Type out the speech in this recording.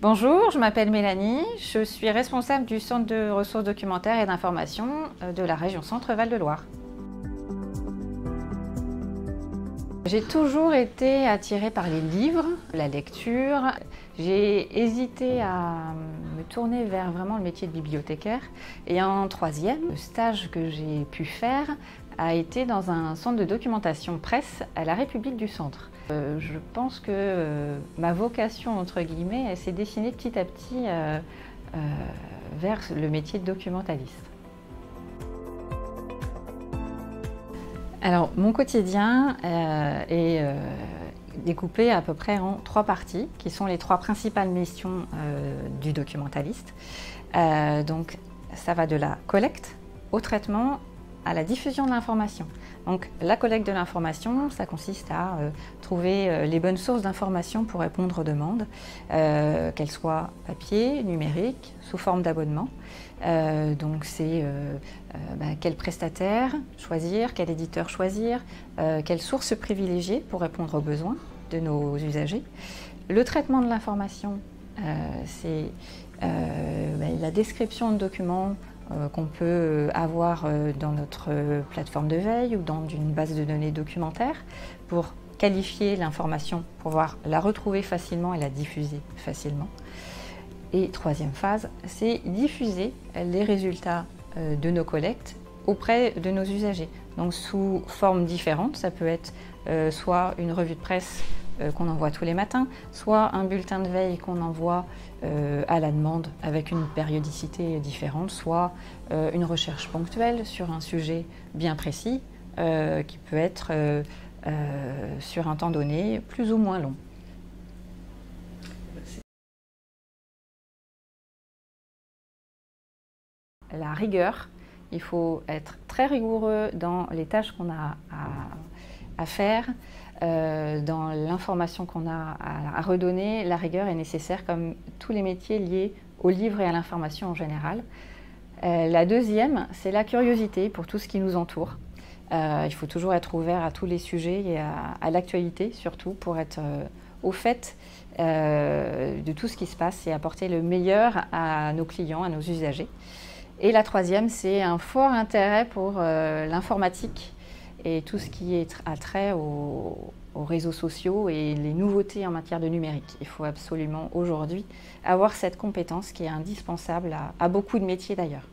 Bonjour, je m'appelle Mélanie, je suis responsable du Centre de ressources documentaires et d'information de la région Centre-Val de Loire. J'ai toujours été attirée par les livres, la lecture. J'ai hésité à me tourner vers vraiment le métier de bibliothécaire. Et en troisième, le stage que j'ai pu faire a été dans un centre de documentation presse à la République du Centre. Je pense que ma vocation, entre guillemets, elle s'est dessinée petit à petit vers le métier de documentaliste. Alors, mon quotidien est découpé à peu près en 3 parties, qui sont les 3 principales missions du documentaliste. Donc, ça va de la collecte au traitement à la diffusion de l'information. Donc, la collecte de l'information, ça consiste à trouver les bonnes sources d'informations pour répondre aux demandes, qu'elles soient papier, numérique, sous forme d'abonnement. Donc, c'est quel prestataire choisir, quel éditeur choisir, quelle source privilégier pour répondre aux besoins de nos usagers. Le traitement de l'information, c'est la description de documents qu'on peut avoir dans notre plateforme de veille ou dans une base de données documentaire pour qualifier l'information, pour pouvoir la retrouver facilement et la diffuser facilement. Et troisième phase, c'est diffuser les résultats de nos collectes auprès de nos usagers. Donc sous formes différentes, ça peut être soit une revue de presse qu'on envoie tous les matins, soit un bulletin de veille qu'on envoie à la demande avec une périodicité différente, soit une recherche ponctuelle sur un sujet bien précis qui peut être sur un temps donné plus ou moins long. La rigueur, il faut être très rigoureux dans les tâches qu'on a à faire, dans l'information qu'on a à redonner. La rigueur est nécessaire comme tous les métiers liés au livre et à l'information en général. La deuxième, c'est la curiosité pour tout ce qui nous entoure. Il faut toujours être ouvert à tous les sujets et à l'actualité surtout pour être au fait de tout ce qui se passe et apporter le meilleur à nos clients, à nos usagers. Et la troisième, c'est un fort intérêt pour l'informatique et tout ce qui est trait aux réseaux sociaux et les nouveautés en matière de numérique. Il faut absolument aujourd'hui avoir cette compétence qui est indispensable à beaucoup de métiers d'ailleurs.